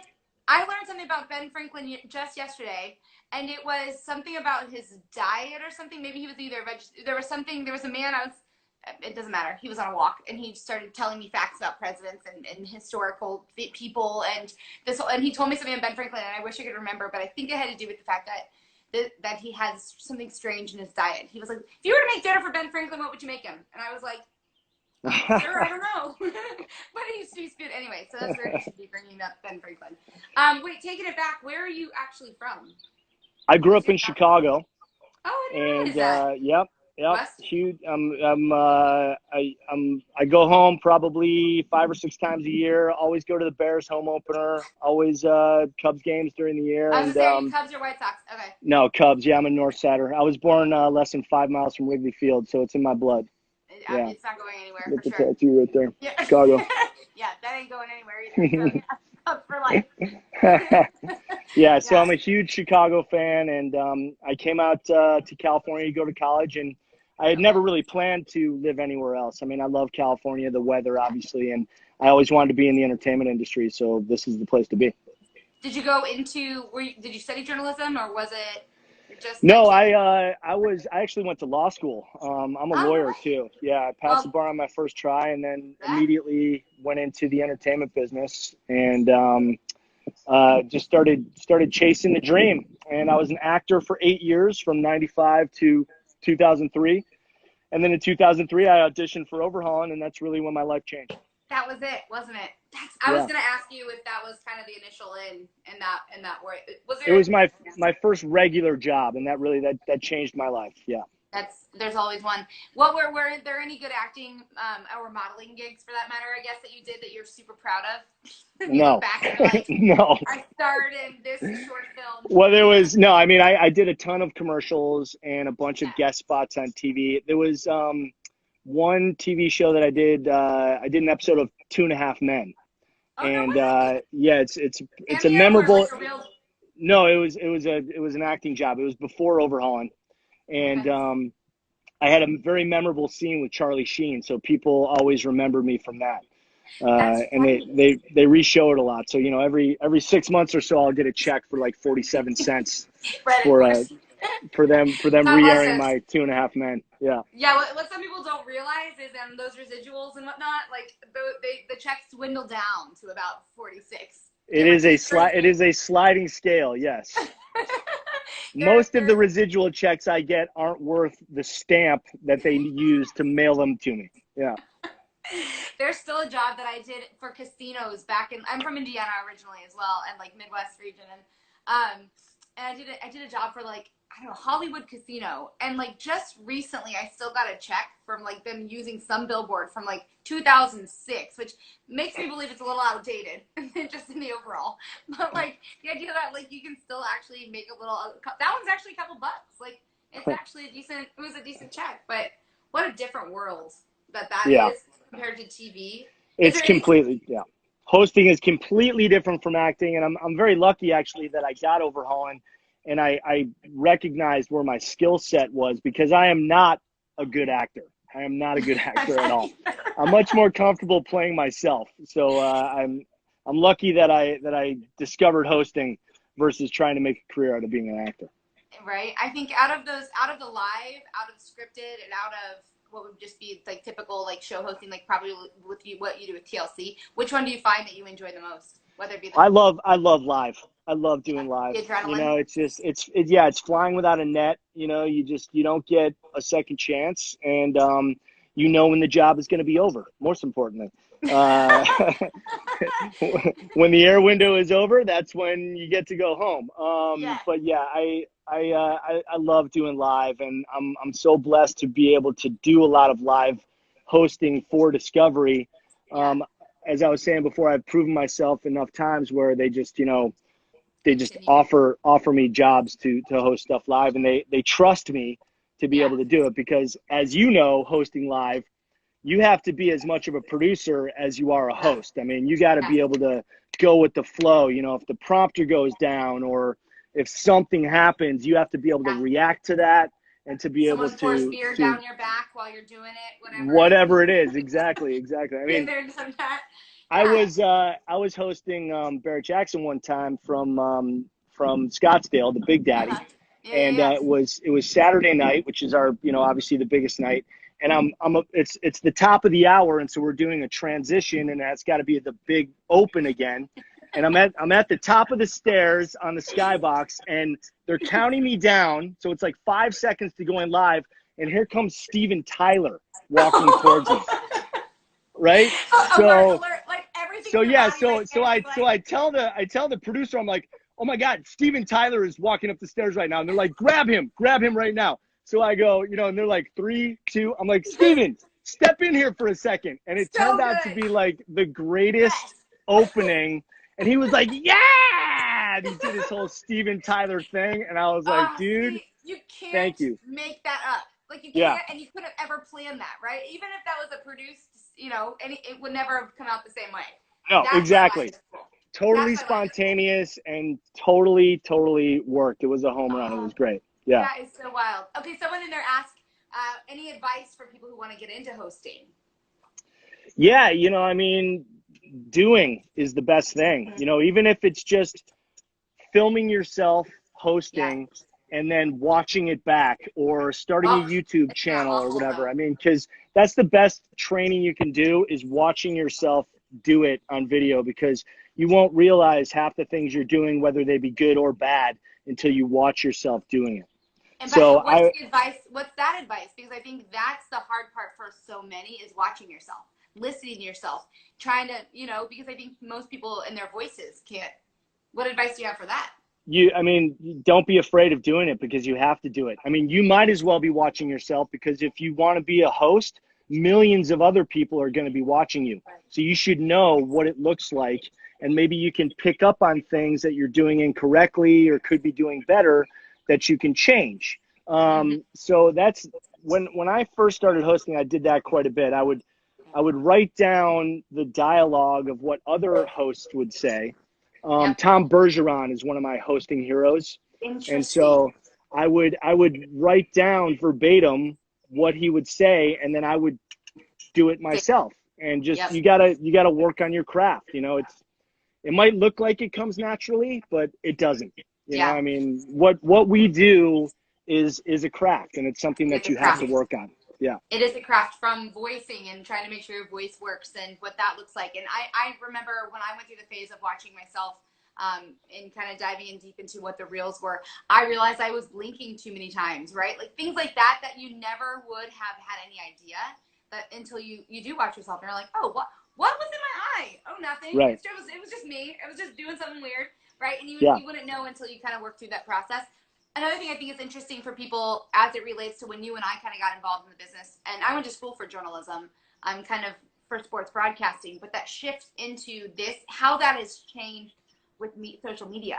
I learned something about Ben Franklin just yesterday, and it was something about his diet or something. Maybe he was either there was a man it doesn't matter. He was on a walk, and he started telling me facts about presidents and historical people, and he told me something about Ben Franklin, and I wish I could remember, but I think it had to do with the fact that he has something strange in his diet. He was like, if you were to make dinner for Ben Franklin, what would you make him? And I was like, sure, I don't know. But he's good. Anyway, so that's where you should be bringing up Ben Franklin. Wait, taking it back, where are you actually from?
I grew up in Chicago.
Oh, I didn't realize that.
Yep. Huge. I go home probably 5 or 6 times a year. Always go to the Bears home opener. Always Cubs games during the year.
I was saying Cubs or White Sox. Okay.
No, Cubs. Yeah, I'm a North Sider. I was born less than 5 miles from Wrigley Field, so it's in my blood.
Yeah. It's not going anywhere.
That's
for sure.
That's you right there. Yeah. Chicago.
Yeah, that ain't going anywhere either. So, for life.
Yeah, so I'm a huge Chicago fan, and I came out to California to go to college, and I had never really planned to live anywhere else. I mean, I love California, the weather, obviously, and I always wanted to be in the entertainment industry, so this is the place to be.
Did you go into, did you study journalism, or was it just?
No, I actually went to law school. I'm a lawyer too. Yeah, I passed the bar on my first try, and then immediately went into the entertainment business, and just started chasing the dream. And I was an actor for 8 years, from 95 to 2003. And then in 2003, I auditioned for Overhauling, and that's really when my life changed.
That was it, wasn't it? I was going to ask you if that was kind of the initial in that way.
It was my first regular job, and that changed my life. Yeah.
There's always one. What were there any good acting or modeling gigs, for that matter, I guess, that you did that you're super proud of?
No. No.
I starred in this short film.
Well, there was no. I mean, I did a ton of commercials and a bunch of guest spots on TV. There was one TV show that I did an episode of 2.5 Men.
Oh,
and
no,
yeah, it's a memorable. Like a real... No, it was an acting job. It was before Overhauling. And I had a very memorable scene with Charlie Sheen, so people always remember me from that. And they re-show it a lot. So, you know, every 6 months or so, I'll get a check for like 47 cents for them re-airing my 2.5 Men. Yeah.
Yeah. What some people don't realize is those residuals and whatnot, like the checks dwindle down to about 46.
It is a sliding scale. Yes. Most of the residual checks I get aren't worth the stamp that they use to mail them to me. Yeah.
There's still a job that I did for casinos I'm from Indiana originally as well, and like Midwest region. And I did a job for like, I don't know, Hollywood Casino. And like just recently I still got a check from like them using some billboard from like 2006, which makes me believe it's a little outdated just in the overall. But like the idea that like you can still actually make a little, that one's actually a couple bucks. Like it's actually it was a decent check, but what a different world that is compared to TV.
It's completely, Hosting is completely different from acting. And I'm very lucky actually that I got Overhauling. And I recognized where my skill set was, because I am not a good actor. I am not a good actor at all. I'm much more comfortable playing myself. So I'm lucky that I discovered hosting versus trying to make a career out of being an actor.
Right. I think out of the live, out of the scripted, and out of what would just be like typical like show hosting, like probably with you, what you do with TLC, which one do you find that you enjoy the most? Whether it be
I love live. I love doing live.
The adrenaline.
You know, it's flying without a net. You know, you don't get a second chance, and you know when the job is going to be over. Most importantly, when the air window is over, that's when you get to go home. But yeah, I love doing live, and I'm so blessed to be able to do a lot of live hosting for Discovery. As I was saying before, I've proven myself enough times where they just offer me jobs to host stuff live, and they trust me to be able to do it, because as you know, hosting live, you have to be as much of a producer as you are a host. I mean, you got to be able to go with the flow. You know, if the prompter goes down or if something happens, you have to be able to react to that and to be able to
pours beer down your back while you're doing it,
whatever it is. Exactly. I mean, I was hosting Barrett Jackson one time from Scottsdale, the Big Daddy, it was Saturday night, which is our, you know, obviously the biggest night. And it's the top of the hour, and so we're doing a transition, and that's got to be the big open again. And I'm at the top of the stairs on the skybox, and they're counting me down, so it's like 5 seconds to go in live, and here comes Steven Tyler walking towards me. Right?
Alert, like everything.
So yeah, so I tell the producer, I'm like, oh my God, Steven Tyler is walking up the stairs right now, and they're like, grab him right now. So I go, you know, and they're like 3, 2. I'm like, Steven, step in here for a second. And it turned out to be like the greatest opening. And he was like, yeah! And he did his whole Steven Tyler thing. And I was like, dude,
you can't
thank you.
Make that up. Like you can't, and you couldn't ever plan that, right? Even if that was a produced, you know, and it would never have come out the same way.
No, exactly. Totally spontaneous and totally worked. It was a home run. It was great. Yeah.
That is so wild. Okay, someone in there asked, any advice for people who want to get into hosting?
Yeah, you know, I mean, doing is the best thing. You know, even if it's just filming yourself hosting and then watching it back, or starting a YouTube channel or whatever. I mean, because that's the best training you can do, is watching yourself do it on video, because you won't realize half the things you're doing, whether they be good or bad, until you watch yourself doing it.
And so what's that advice? Because I think that's the hard part for so many, is watching yourself, listening to yourself, trying to, you know, because I think most people in their voices can't. What advice do you have for that?
I mean, don't be afraid of doing it, because you have to do it. I mean, you might as well be watching yourself, because if you want to be a host, millions of other people are going to be watching you. So you should know what it looks like, and maybe you can pick up on things that you're doing incorrectly or could be doing better that you can change. So that's when I first started hosting, I did that quite a bit. I would write down the dialogue of what other hosts would say. Tom Bergeron is one of my hosting heroes. And so I would write down verbatim what he would say, and then I would do it myself. And just, you gotta work on your craft. You know, it might look like it comes naturally, but it doesn't. You know, I mean, what we do is a craft, and it's something that you have to work on. Yeah.
It is a craft, from voicing and trying to make sure your voice works and what that looks like. And I remember when I went through the phase of watching myself and kind of diving in deep into what the reels were, I realized I was blinking too many times, right? Like things like that you never would have had any idea, but until you do watch yourself and you're like, oh, what was in my eye? Oh, nothing.
Right.
It was just me. I was just doing something weird, right? And you wouldn't know until you kind of work through that process. Another thing I think is interesting for people as it relates to when you and I kind of got involved in the business, and I went to school for journalism, I'm kind of for sports broadcasting, but that shift into this, how that has changed with social media,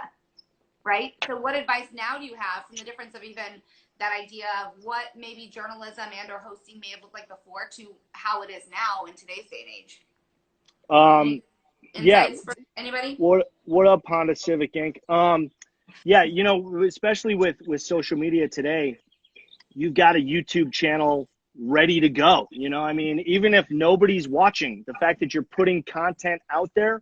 right? So what advice now do you have from the difference of even that idea of what maybe journalism and or hosting may have looked like before to how it is now in today's day and age? Insights for anybody?
What up, Honda Civic Inc.? Yeah, you know, especially with social media today, you've got a YouTube channel ready to go. You know, I mean, even if nobody's watching, the fact that you're putting content out there,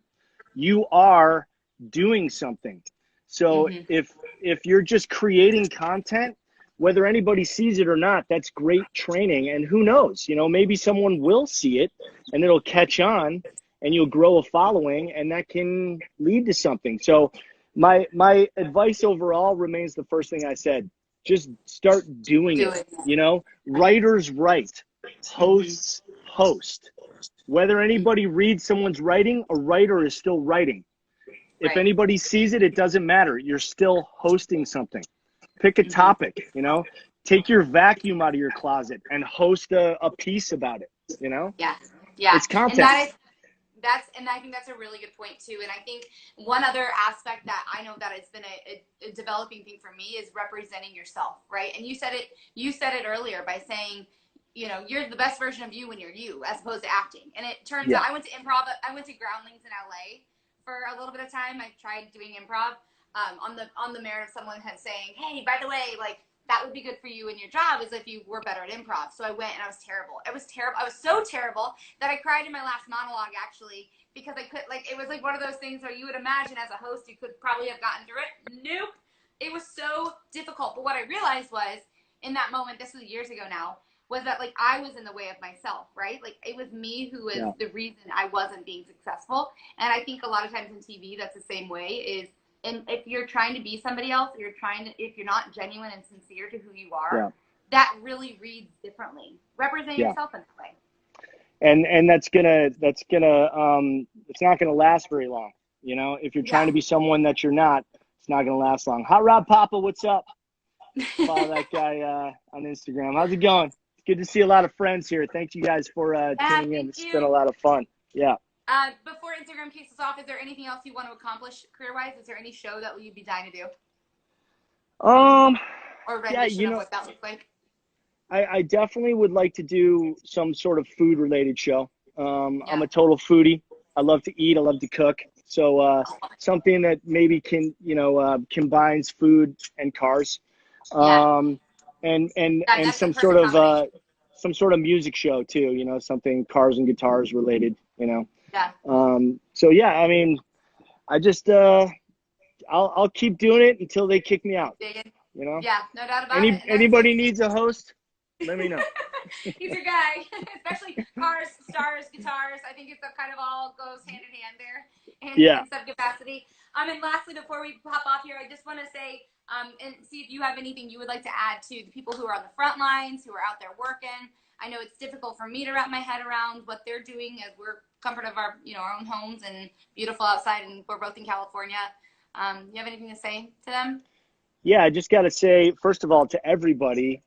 you are doing something. So if you're just creating content, whether anybody sees it or not, that's great training. And who knows, you know, maybe someone will see it and it'll catch on and you'll grow a following, and that can lead to something. So my advice overall remains the first thing I said. Just start doing it. You know, writers write, hosts host. Whether anybody reads someone's writing, a writer is still writing. If anybody sees it, it doesn't matter. You're still hosting something. Pick a topic, you know, take your vacuum out of your closet and host a piece about it, you know?
Yeah.
It's content.
And I think that's a really good point too. And I think one other aspect that I know that it's been a developing thing for me is representing yourself, right? And you said it earlier by saying, you know, you're the best version of you when you're you, as opposed to acting. And it turns out I went to improv. I went to Groundlings in LA for a little bit of time. I tried doing improv on the merit of someone saying, hey, by the way, like, that would be good for you in your job is if you were better at improv. So I went and I was terrible. It was terrible. I was so terrible that I cried in my last monologue, actually, because I could, like, it was like one of those things where you would imagine as a host you could probably have gotten through it. Nope. It was so difficult. But what I realized was in that moment, this was years ago now, was that, like, I was in the way of myself, right? Like, it was me who was the reason I wasn't being successful. And I think a lot of times in TV, that's the same way is, and if you're trying to be somebody else, if you're not genuine and sincere to who you are, that really reads differently. Represent yourself in that way.
And that's gonna it's not gonna last very long. You know, if you're trying to be someone that you're not, it's not gonna last long. Hot Rod Papa, what's up? Follow that guy on Instagram. How's it going? It's good to see a lot of friends here. Thank you guys for tuning in. It's been a lot of fun. Yeah.
Before Instagram kicks us off, is there anything else you want to accomplish career-wise? Is there any show that you'd be dying to do? Or rendition of what that looks like?
I definitely would like to do some sort of food-related show. I'm a total foodie. I love to eat. I love to cook. So something that maybe can, combines food and cars. And some sort of music show too, you know, something cars and guitars related, you know. So yeah, I mean, I just I'll keep doing it until they kick me out. You know?
Yeah, no doubt about it.
Anybody needs a host, let me know.
He's your guy, especially cars, stars, guitars. I think it's kind of all goes hand in hand there in some capacity. And lastly, before we pop off here, I just want to say and see if you have anything you would like to add to the people who are on the front lines, who are out there working. I know it's difficult for me to wrap my head around what they're doing as we're comfort of our own homes and beautiful outside, and we're both in California. You have anything to say to them?
Yeah, I just got to say, first of all, to everybody,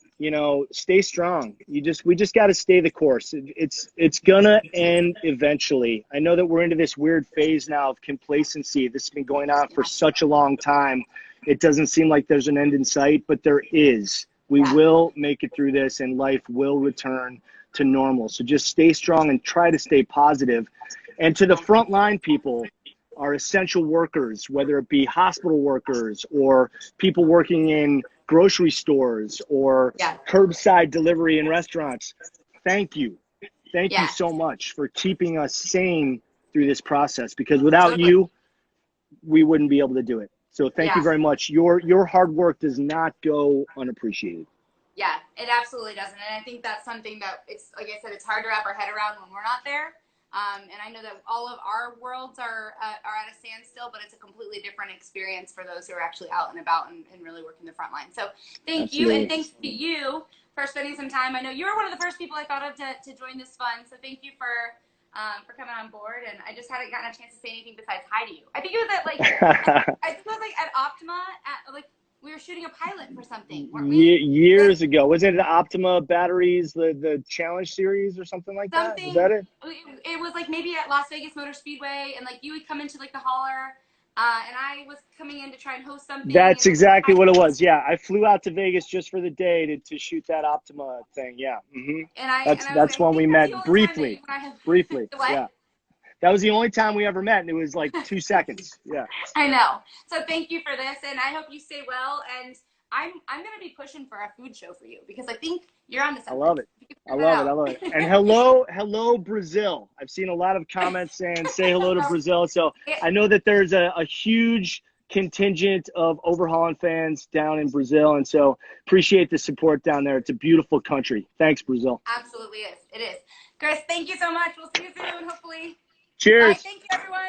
stay strong. We just got to stay the course. It's gonna end eventually. I know that we're into this weird phase now of complacency. This has been going on for such a long time. It doesn't seem like there's an end in sight, but there is. We will make it through this, and life will return to normal. So just stay strong and try to stay positive. And to the frontline people, our essential workers, whether it be hospital workers or people working in grocery stores or curbside delivery in restaurants, thank you. Thank you so much for keeping us sane through this process, because without you, we wouldn't be able to do it. So thank you very much. Your hard work does not go unappreciated.
Yeah, it absolutely doesn't. And I think that's something that it's, like I said, it's hard to wrap our head around when we're not there. And I know that all of our worlds are at a standstill, but it's a completely different experience for those who are actually out and about and really working the front line. So thank you, and thanks to you for spending some time. I know you were one of the first people I thought of to join this fun, so thank you for coming on board. And I just hadn't gotten a chance to say anything besides hi to you. I think it was at Optima we were shooting a pilot for something, weren't we?
Years ago. Was it the Optima batteries, the challenge series or something like that? Was that it?
It was like maybe at Las Vegas Motor Speedway, and like you would come into like the hauler, and I was coming in to try and host something.
That's exactly what it was. Yeah, I flew out to Vegas just for the day to shoot that Optima thing. Yeah. Mm-hmm. That's when we met briefly. Briefly. Yeah. That was the only time we ever met, and it was like 2 seconds. Yeah.
I know. So thank you for this, and I hope you stay well. And I'm gonna be pushing for a food show for you because I think you're on to something.
I love it. I love it. And hello, Brazil. I've seen a lot of comments saying say hello to Brazil. So I know that there's a huge contingent of Overhauling fans down in Brazil. And so appreciate the support down there. It's a beautiful country. Thanks, Brazil.
Absolutely is. It is. Chris, thank you so much. We'll see you soon, hopefully.
Cheers.
All right, thank you, everyone.